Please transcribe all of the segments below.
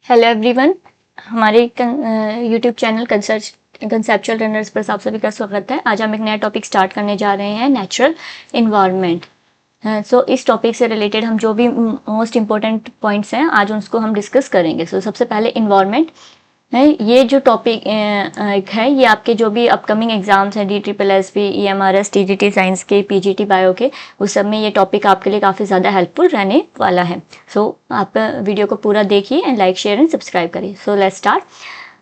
Hello everyone, हमारे YouTube channel conceptual runners पर आप सभी का स्वागत है। आज हम एक नया टॉपिक स्टार्ट करने जा रहे हैं, नेचुरल इन्वायरमेंट। सो इस टॉपिक से रिलेटेड हम जो भी मोस्ट इम्पोर्टेंट पॉइंट्स हैं आज उसको हम डिस्कस करेंगे। सो सबसे पहले इन्वायरमेंट है। ये जो टॉपिक है ये आपके जो भी अपकमिंग एग्जाम्स हैं, DSSB, EMRS, TGT साइंस के, PGT बायो के, उस सब में ये टॉपिक आपके लिए काफ़ी ज़्यादा हेल्पफुल रहने वाला है। सो आप वीडियो को पूरा देखिए and like, share and subscribe करिए। So let's start.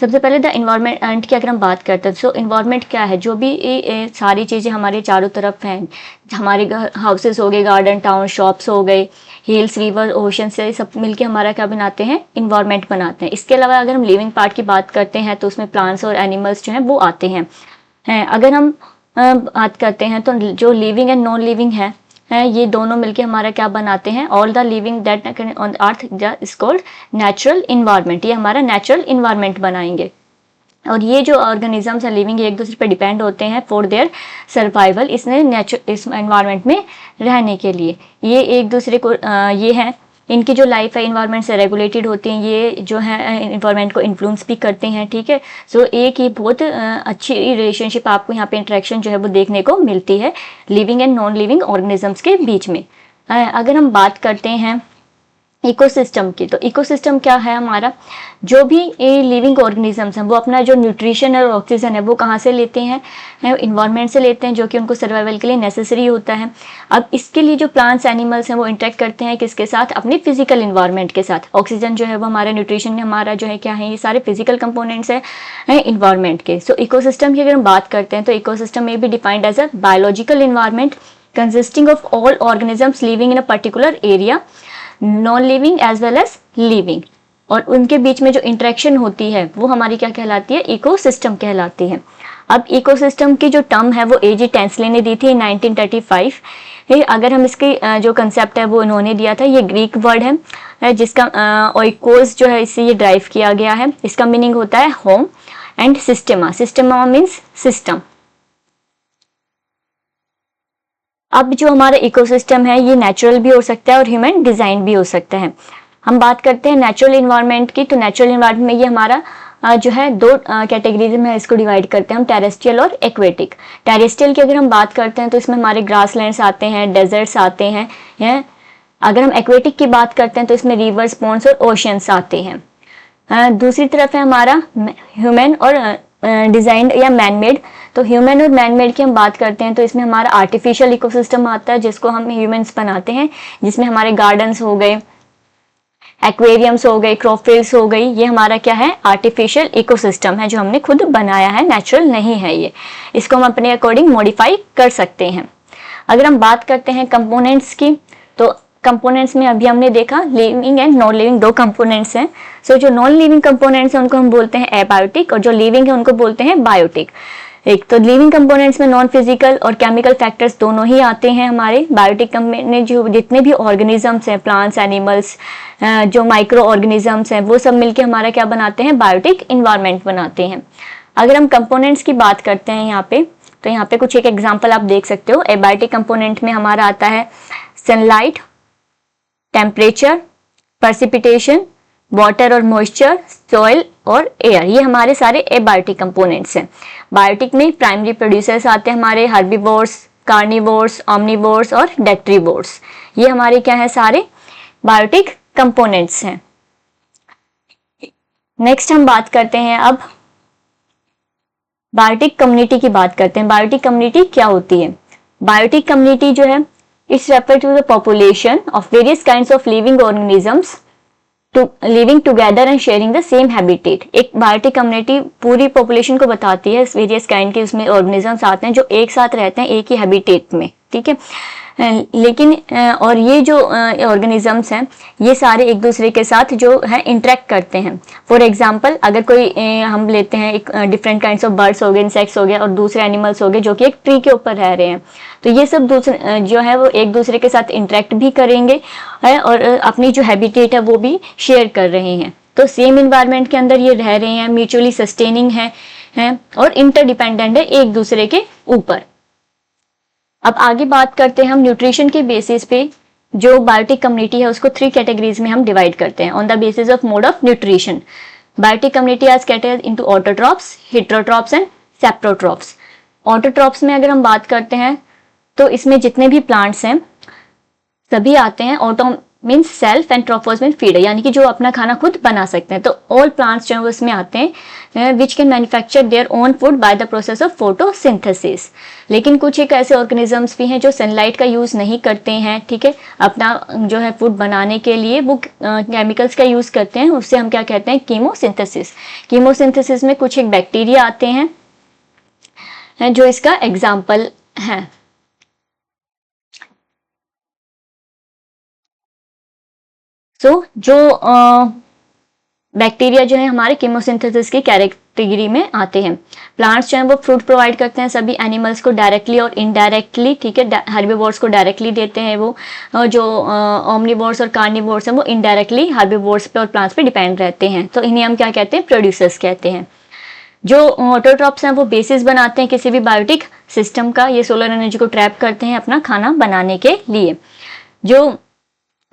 सबसे पहले द इन्वायरमेंट की अगर हम बात करते हैं, सो इन्वायरमेंट क्या है? जो भी सारी चीज़ें हमारे चारों तरफ हैं, हमारे हाउसेस हो गए, गार्डन, टाउन, शॉप्स हो गए, हिल्स, रिवर, ओशन से सब मिलके हमारा क्या बनाते हैं? इन्वायरमेंट बनाते हैं। इसके अलावा अगर हम लिविंग पार्ट की बात करते हैं तो उसमें प्लांट्स और एनिमल्स जो हैं वो आते हैं। अगर हम बात करते हैं तो जो लिविंग एंड नॉन लिविंग है ये दोनों मिलके हमारा क्या बनाते हैं? All the living that on earth is called natural environment. ये हमारा नेचुरल इन्वायरमेंट बनाएंगे। और ये जो ऑर्गेनिजम्स हैं लिविंग, एक दूसरे पर डिपेंड होते हैं फॉर देयर सर्वाइवल, इस एनवायरनमेंट में रहने के लिए। ये एक दूसरे को ये है, इनकी जो लाइफ है इन्वायरमेंट से रेगुलेटेड होती हैं। ये जो है इन्वायरमेंट को इन्फ्लुएंस भी करते हैं, ठीक है। सो एक ही बहुत अच्छी रिलेशनशिप आपको यहाँ पे इंटरेक्शन जो है वो देखने को मिलती है living and non living organisms के बीच में। अगर हम बात करते हैं इकोसिस्टम की, तो इकोसिस्टम क्या है? हमारा जो भी लिविंग ऑर्गेनिजम्स हैं वो अपना जो न्यूट्रिशन और ऑक्सीजन है वो कहाँ से लेते हैं? इन्वायरमेंट से लेते हैं, जो कि उनको सर्वाइवल के लिए नेसेसरी होता है। अब इसके लिए जो प्लांट्स, एनिमल्स हैं वो इंटरेक्ट करते हैं किसके साथ? अपने फिजिकल इन्वायरमेंट के साथ। ऑक्सीजन जो है वो हमारा न्यूट्रिशन, हमारा जो है क्या है? ये सारे फिजिकल कंपोनेंट्स हैं इन्वायरमेंट के। सो इकोसिस्टम की अगर हम बात करते हैं तो इकोसिस्टम में भी defined as a biological environment consisting of all organisms living in a particular area, non living as well as living, और उनके बीच में जो इंटरेक्शन होती है वो हमारी क्या कहलाती है? इकोसिस्टम कहलाती है। अब इकोसिस्टम की जो टर्म है वो A.G. टेंसले ने दी थी 1935। अगर हम इसकी जो कंसेप्ट है वो इन्होंने दिया था। ये ग्रीक वर्ड है जिसका ओइकोस जो है इससे ये ड्राइव किया गया है। इसका मीनिंग होता है home and Systema. Systema means system. अब जो हमारा इकोसिस्टम है ये नेचुरल भी हो सकता है और ह्यूमन डिजाइन भी हो सकता है। हम बात करते हैं नेचुरल इन्वायरमेंट की, तो नेचुरल इन्वायरमेंट में ये हमारा जो है दो कैटेगरीज में इसको डिवाइड करते हैं हम, टेरेस्ट्रियल और एक्वेटिक। टेरेस्ट्रियल की अगर हम बात करते हैं तो इसमें हमारे ग्रासलैंड्स आते हैं, डेजर्ट्स आते हैं। अगर हम एक्वेटिक की बात करते हैं तो इसमें रिवर्स, पॉन्ड्स और ओशियंस आते हैं। दूसरी तरफ है हमारा ह्यूमन और डिजाइंड या मैनमेड। तो ह्यूमन और मैनमेड की हम बात करते हैं तो इसमें हमारा आर्टिफिशियल इकोसिस्टम आता है जिसको हम ह्यूमंस बनाते हैं, जिसमें हमारे गार्डन्स हो गए, एक्वेरियम्स हो गए, क्रॉपफील्ड्स हो गई। ये हमारा क्या है? आर्टिफिशियल इकोसिस्टम है जो हमने खुद बनाया है, नेचुरल नहीं है ये। इसको हम अपने अकॉर्डिंग मॉडिफाई कर सकते हैं। अगर हम बात करते हैं कंपोनेंट्स की, तो कंपोनेंट्स में अभी हमने देखा लिविंग एंड नॉन लिविंग दो कंपोनेंट्स हैं। सो जो नॉन लिविंग कंपोनेंट्स हैं उनको हम बोलते हैं एबायोटिक, और जो लिविंग है उनको बोलते हैं बायोटिक। एक तो लिविंग कंपोनेंट्स में नॉन फिजिकल और केमिकल फैक्टर्स दोनों ही आते हैं हमारे। बायोटिक में जो जितने भी ऑर्गेनिजम्स हैं, प्लांट्स, एनिमल्स, जो माइक्रो ऑर्गेनिजम्स हैं, वो सब मिलके हमारा क्या बनाते हैं? बायोटिक इन्वायरमेंट बनाते हैं। अगर हम कंपोनेंट्स की बात करते हैं यहाँ पे, तो यहाँ पे कुछ एक एग्जाम्पल आप देख सकते हो। एबायोटिक कंपोनेंट में हमारा आता है सनलाइट, टेम्परेचर, प्रेसिपिटेशन, वाटर और मॉइस्चर, सॉइल और एयर। ये हमारे सारे एबायोटिक कंपोनेंट्स हैं। बायोटिक में प्राइमरी प्रोड्यूसर्स आते हैं हमारे हर्बीवोर्स, कार्निवोर्स, ओमनिवोर्स और डेट्रीवोर्स। ये हमारे क्या है? सारे बायोटिक कंपोनेंट्स हैं। नेक्स्ट हम बात करते हैं अब बायोटिक कम्युनिटी की बात करते हैं। बायोटिक कम्युनिटी क्या होती है? बायोटिक कम्युनिटी जो है it's refer to the population of various kinds of living organisms living together and sharing the same habitat. एक बायोटिक कम्युनिटी पूरी पॉपुलेशन को बताती है, वेरियस काइंड के उसमें ऑर्गेनिजम्स आते हैं जो एक साथ रहते हैं एक ही हैबिटेट में, ठीक है। लेकिन और ये जो ऑर्गेनिजम्स हैं ये सारे एक दूसरे के साथ जो है इंटरेक्ट करते हैं। फॉर एग्जांपल अगर कोई हम लेते हैं एक डिफरेंट काइंड्स ऑफ बर्ड्स हो गए, इंसेक्ट्स हो गए और दूसरे एनिमल्स हो गए जो कि एक ट्री के ऊपर रह रहे हैं, तो ये सब दूसरे जो है वो एक दूसरे के साथ इंटरेक्ट भी करेंगे और अपनी जो हैबिटेट है वो भी शेयर कर रहे हैं। तो सेम इन्वायरमेंट के अंदर ये रह रहे हैं, म्यूचुअली सस्टेनिंग है और इंटरडिपेंडेंट है एक दूसरे के ऊपर। अब आगे बात करते हैं हम न्यूट्रिशन के बेसिस पे जो बायोटिक कम्युनिटी है उसको 3 कैटेगरीज में हम डिवाइड करते हैं on the basis of mode of nutrition. Biotic community आज categorise into autotrophs, heterotrophs and saprotrophs. Autotrophs में अगर हम बात करते हैं तो इसमें जितने भी प्लांट्स हैं सभी आते हैं। Auto means self and trophos mean feeder, यानी कि जो अपना खाना खुद बना सकते हैं। तो ऑल प्लांट्स जो है उसमें आते हैं which can manufacture their own food by the process of photosynthesis. लेकिन कुछ एक ऐसे ऑर्गेनिजम्स भी हैं जो सनलाइट का यूज नहीं करते हैं, ठीक है, अपना जो है फूड बनाने के लिए वो केमिकल्स का यूज करते हैं, उससे हम क्या कहते हैं, कीमोसिंथेसिस। कीमोसिंथेसिस में कुछ एक बैक्टीरिया आते हैं जो इसका एग्जाम्पल है। जो बैक्टीरिया जो है हमारे कीमोसिंथेसिस की कैटेगरी में आते हैं। प्लांट्स जो है वो फ्रूट प्रोवाइड करते हैं सभी एनिमल्स को डायरेक्टली और इनडायरेक्टली, ठीक है। हर्बीवोर्स को डायरेक्टली देते हैं वो, जो ओमनिवोर्स और कार्निवोर्स हैं वो इनडायरेक्टली हर्बीवोर्स पे और प्लांट्स पे डिपेंड रहते हैं। तो इन्हें हम क्या कहते हैं, प्रोड्यूसर्स कहते हैं। जो ऑटोट्रॉप्स हैं वो बेसिस बनाते हैं किसी भी बायोटिक सिस्टम का, ये सोलर एनर्जी को ट्रैप करते हैं अपना खाना बनाने के लिए। जो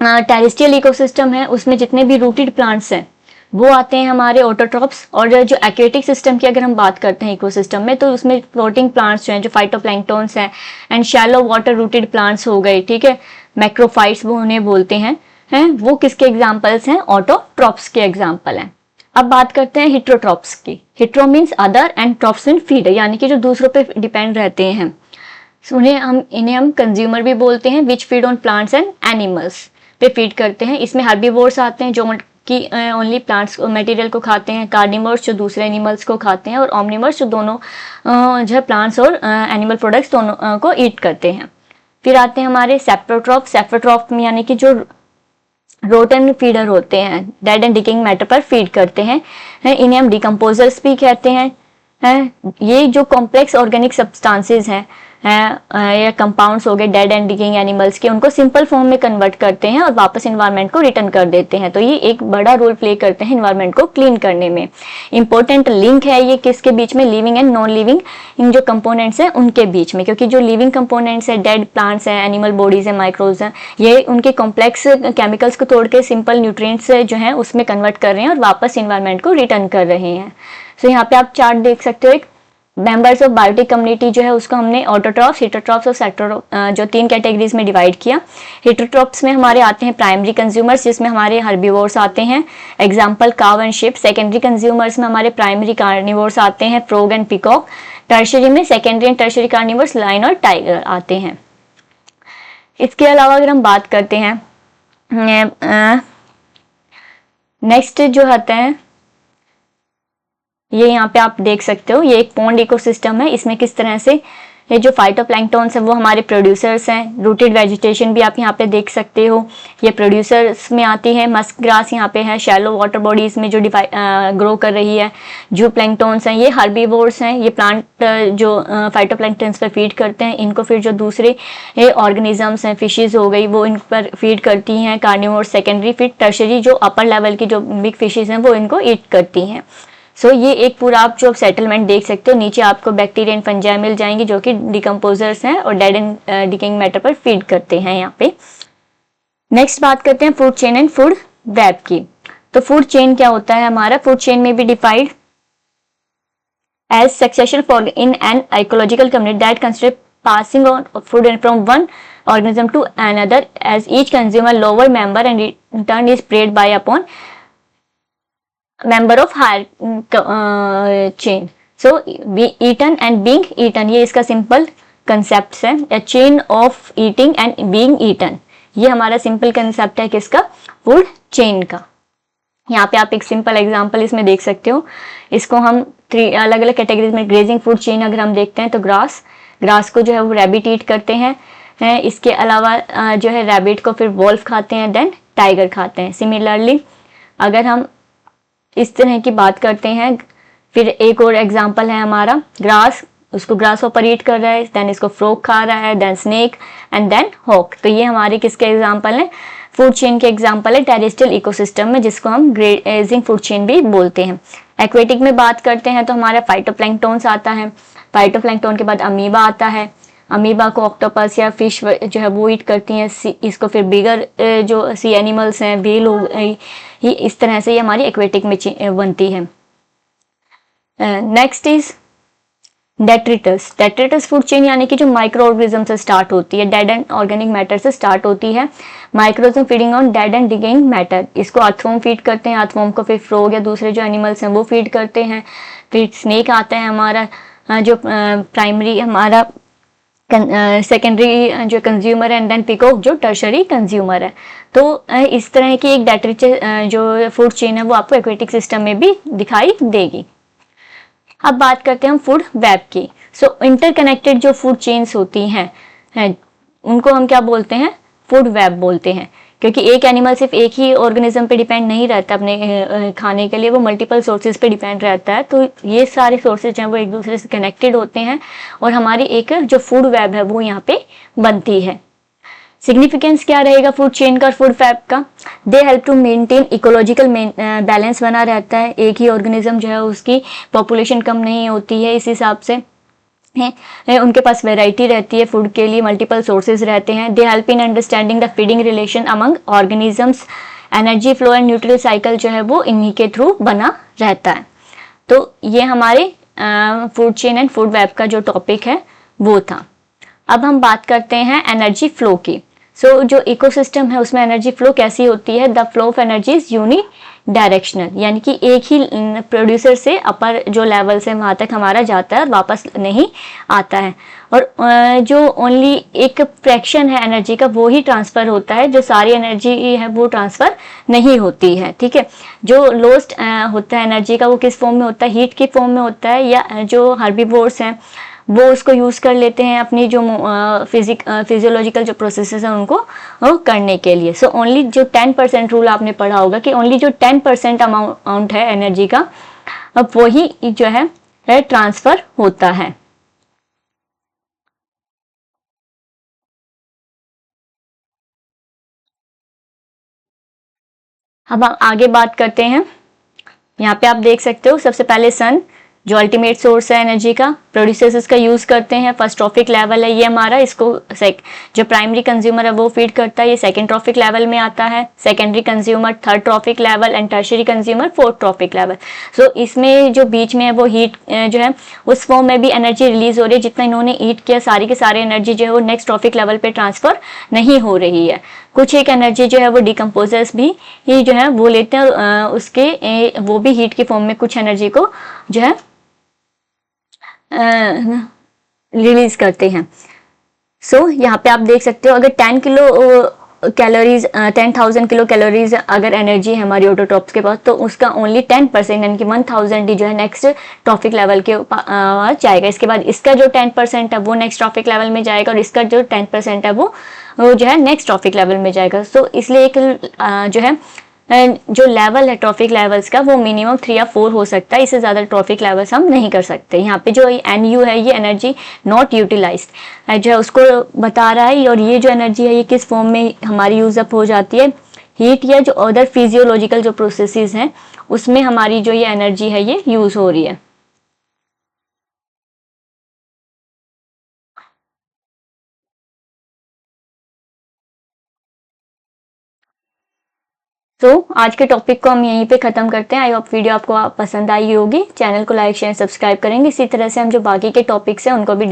टेरेस्ट्रियल इकोसिस्टम है उसमें जितने भी रूटेड प्लांट्स हैं वो आते हैं हमारे ऑटोट्रॉप्स। और जो एक्वेटिक सिस्टम की अगर हम बात करते हैं इकोसिस्टम में, तो उसमें फ्लोटिंग प्लांट्स जो हैं, जो फाइटोप्लैंक्टन्स हैं and shallow water rooted plants हो गए, ठीक है, मैक्रोफाइट्स वो उन्हें बोलते हैं, वो किसके एग्जाम्पल्स हैं, ऑटोट्रॉप्स के एग्जाम्पल हैं। अब बात करते हैं हिट्रोट्रॉप्स की। Hetero means other and trophs mean feeder, यानी कि जो दूसरों पे डिपेंड रहते हैं, इन्हें हम कंज्यूमर भी बोलते हैं, which feed on plants and animals पे फीड करते हैं। इसमें हर्बीवोर्स आते हैं जो कि ओनली प्लांट्स मटेरियल को खाते हैं, कार्निवोर्स जो दूसरे एनिमल्स को खाते हैं, और ओमनिवोर्स जो दोनों जो है प्लांट्स और एनिमल प्रोडक्ट्स दोनों को ईट करते हैं। फिर आते हैं हमारे सेप्रोट्रॉप। सेप्रोट्रॉप यानी कि जो रोटन फीडर होते हैं, डेड एंड डिकिंग मैटर पर फीड करते हैं, इन्हें हम डिकम्पोजर्स भी कहते हैं। ये जो कॉम्प्लेक्स ऑर्गेनिक सब्सटेंसेस हैं या कंपाउंड्स हो गए डेड एंड डिकिंग एनिमल्स के, उनको सिंपल फॉर्म में कन्वर्ट करते हैं और वापस इन्वायरमेंट को रिटर्न कर देते हैं। तो ये एक बड़ा रोल प्ले करते हैं इन्वायरमेंट को क्लीन करने में। इंपॉर्टेंट लिंक है ये किसके बीच में, living and non living in जो कंपोनेंट्स हैं उनके बीच में, क्योंकि जो लिविंग कंपोनेंट्स है, डेड प्लांट्स हैं, एनिमल बॉडीज है, माइक्रोब्स हैं, ये उनके कॉम्प्लेक्स केमिकल्स को तोड़ के सिंपल न्यूट्रिएंट्स जो है उसमें कन्वर्ट कर रहे हैं और वापस इन्वायरमेंट को रिटर्न कर रहे हैं। सो यहाँ पे आप चार्ट देख सकते हो, एक मेंबर्स ऑफ बायोटिक कम्युनिटी जो है उसको हमने ऑटोट्रॉप्स, हेटेरोट्रॉप्स और सेप्रोट्रॉप्स जो 3 कैटेगरीज में डिवाइड किया। हेटेरोट्रॉप्स में हमारे आते हैं प्राइमरी कंज्यूमर्स, जिसमें हमारे हर्बीवोर्स आते हैं, एग्जांपल काव एंड शीप। सेकेंडरी कंज्यूमर्स में हमारे प्राइमरी कार्निवोर्स आते हैं, फ्रॉग एंड पिकॉक। टर्शरी में secondary and tertiary carnivores, lion और टाइगर आते हैं। इसके अलावा अगर हम बात करते हैं नेक्स्ट जो आते हैं, ये यहाँ पे आप देख सकते हो, ये एक पॉन्ड इकोसिस्टम है। इसमें किस तरह से ये जो फाइटोप्लैंक्टन्स है वो हमारे प्रोड्यूसर्स हैं। रूटेड वेजिटेशन भी आप यहाँ पे देख सकते हो, ये प्रोड्यूसर्स में आती है। मस्क ग्रास यहाँ पे है, शैलो वाटर बॉडीज में जो ग्रो कर रही है। जू प्लैंक्टन्स हैं, ये हर्बीवोर्स हैं, ये प्लांट जो फाइटोप्लैंक्टन्स पर फीड करते हैं, इनको फिर जो दूसरे ऑर्गेनिजम्स हैं, फिशेज हो गई, वो इन पर फीड करती हैं। कार्निवोर सेकेंडरी, फिर टर्शरी जो अपर लेवल की जो बिग फिशेज हैं वो इनको ईट करती हैं। सो ये एक पूरा आप जो सेटलमेंट देख सकते हो। नीचे आपको बैक्टीरिया एंड फंजाई मिल जाएंगे जो कि डिकम्पोजर्स हैं और डेड एंड डिकिंग मैटर पर फीड करते हैं यहाँ पे। नेक्स्ट बात करते हैं food chain and food web की। तो फूड चेन क्या होता है हमारा, फूड चेन में भी defined as succession for in an ecological community that consider passing on food from one organism to another as each consumer lower member and in turn is preyed by upon member of higher chain. So be eaten and being eaten, ये इसका simple concept है। A chain of eating and being eaten, ये हमारा simple concept है किसका, food chain का। यहाँ पे आप एक सिंपल एग्जांपल इसमें देख सकते हो। इसको हम 3 अलग अलग कैटेगरीज में, ग्रेजिंग फूड चेन अगर हम देखते हैं तो ग्रास को जो है वो रैबिट ईट करते हैं। इसके अलावा जो है रैबिट को फिर वॉल्फ खाते हैं, देन टाइगर खाते हैं। सिमिलरली अगर हम इस तरह की बात करते हैं, फिर एक और एग्जांपल है हमारा ग्रास, उसको ग्रास होपर ईट कर रहा है, देन इसको फ्रॉग खा रहा है, then snake and then hawk. तो ये हमारे किसके एग्जांपल हैं, फूड चेन के एग्जांपल है टेरेस्ट्रियल इकोसिस्टम में, जिसको हम ग्रेजिंग फूड चेन भी बोलते हैं। एक्वेटिक में बात करते हैं तो हमारा फाइटोप्लैंक्टन्स आता है, फाइटोप्लैंक्टन के बाद अमीबा आता है, अमीबा को ऑक्टोपस या फिश जो है वो ईट करती हैं इसको। फिर बिगर जो सी एनिमल्स हैं, व्हेल हो ही, इस तरह से ये हमारी एक्वेटिक में बनती है। Next is detritus. Detritus food chain यानी कि जो माइक्रो ऑर्गेनिज्म से स्टार्ट होती है, डेड एंड ऑर्गेनिक मैटर से स्टार्ट होती है। Microorganisms feeding on dead and decaying matter, इसको अर्थवॉर्म फीड करते हैं, अर्थवॉर्म को फिर फ्रॉग या दूसरे जो एनिमल्स हैं वो फीड करते हैं। फिर स्नेक आता है हमारा जो प्राइमरी हमारा सेकेंडरी जो कंज्यूमर है, एंड देन पिकॉक जो टर्शरी कंज्यूमर है। तो इस तरह की एक डेट्रिटस जो फूड चेन है वो आपको एक्वेटिक सिस्टम में भी दिखाई देगी। अब बात करते हैं हम फूड वेब की। सो इंटरकनेक्टेड जो फूड चेन्स होती हैं उनको हम क्या बोलते हैं? फूड वेब बोलते हैं, क्योंकि एक एनिमल सिर्फ एक ही ऑर्गेनिज्म पे डिपेंड नहीं रहता अपने खाने के लिए, वो मल्टीपल सोर्सेज पे डिपेंड रहता है। तो ये सारे सोर्सेज हैं वो एक दूसरे से कनेक्टेड होते हैं और हमारी एक जो फूड वेब है वो यहाँ पे बनती है। सिग्निफिकेंस क्या रहेगा फूड चेन का और फूड वेब का? They help to maintain ecological balance बना रहता है। एक ही ऑर्गेनिज्म जो है उसकी पॉपुलेशन कम नहीं होती है, इस हिसाब से है उनके पास वैरायटी रहती है फूड के लिए, मल्टीपल सोर्सेज रहते हैं। They help in understanding the feeding relation among organisms. Energy flow and neutral cycle जो है वो इन्हीं के थ्रू बना रहता है। तो ये हमारे food chain and food web का जो टॉपिक है वो था। अब हम बात करते हैं एनर्जी फ्लो की। सो जो इकोसिस्टम है उसमें एनर्जी फ्लो कैसी होती है? The flow of energy is unidirectional, यानी कि एक ही प्रोड्यूसर से अपर जो लेवल से वहां तक हमारा जाता है और वापस नहीं आता है। और जो ओनली एक फ्रैक्शन है एनर्जी का वो ही ट्रांसफर होता है, जो सारी एनर्जी है वो ट्रांसफर नहीं होती है। ठीक है, जो लॉस्ट होता है एनर्जी का वो किस फॉर्म में होता है? हीट की फॉर्म में होता है, या जो हर्बीवोर्स हैं वो उसको यूज कर लेते हैं अपनी जो फिजियोलॉजिकल जो प्रोसेसेस हैं उनको करने के लिए। सो ओनली जो 10% रूल आपने पढ़ा होगा कि ओनली जो 10% अमाउंट है एनर्जी का अब वही जो है ट्रांसफर होता है। अब हम आगे बात करते हैं। यहाँ पे आप देख सकते हो सबसे पहले सन जो अल्टीमेट सोर्स है एनर्जी का, प्रोड्यूसर्स इसका यूज करते हैं। फर्स्ट ट्रॉफिक लेवल है ये हमारा, इसको जो प्राइमरी कंज्यूमर है वो फीड करता है, ये सेकंड ट्रॉफिक लेवल में आता है। Secondary consumer third trophic level and tertiary consumer fourth trophic level. So इसमें जो बीच में है वो हीट जो है उस फॉर्म में भी एनर्जी रिलीज हो रही है, जितना इन्होंने हीट किया सारी की सारी एनर्जी जो है वो नेक्स्ट ट्रॉफिक लेवल पे ट्रांसफर नहीं हो रही है। कुछ एक एनर्जी जो है वो डिकम्पोजर्स भी ये जो है वो लेते हैं और उसके वो भी हीट की फॉर्म में कुछ एनर्जी को जो है रिलीज करते हैं। सो यहाँ पे आप देख सकते हो अगर 10 किलो कैलोरीज 10,000 किलो कैलोरीज अगर एनर्जी है हमारी ऑटोट्रॉप्स के पास, तो उसका ओनली 10% यानी कि 1000 ही जो है नेक्स्ट ट्रॉफिक लेवल के जाएगा। इसके बाद इसका जो 10% है वो नेक्स्ट ट्रॉफिक लेवल में जाएगा और इसका जो 10% है वो जो है नेक्स्ट ट्रॉफिक लेवल में जाएगा। सो इसलिए एक जो है जो लेवल है ट्रॉफिक लेवल्स का वो मिनिमम 3 या 4 हो सकता है, इससे ज़्यादा ट्रॉफिक लेवल्स हम नहीं कर सकते। यहाँ पे जो NU है ये एनर्जी नॉट यूटिलाइज्ड जो है उसको बता रहा है, और ये जो एनर्जी है ये किस फॉर्म में हमारी यूज अप हो जाती है? हीट या जो अदर फिजियोलॉजिकल जो प्रोसेसेस हैं उसमें हमारी जो ये एनर्जी है ये यूज हो रही है। तो आज के टॉपिक को हम यहीं पे खत्म करते हैं। आई होप वीडियो आपको पसंद आई होगी। चैनल को लाइक शेयर सब्सक्राइब करेंगे। इसी तरह से हम जो बाकी के टॉपिक्स हैं उनको भी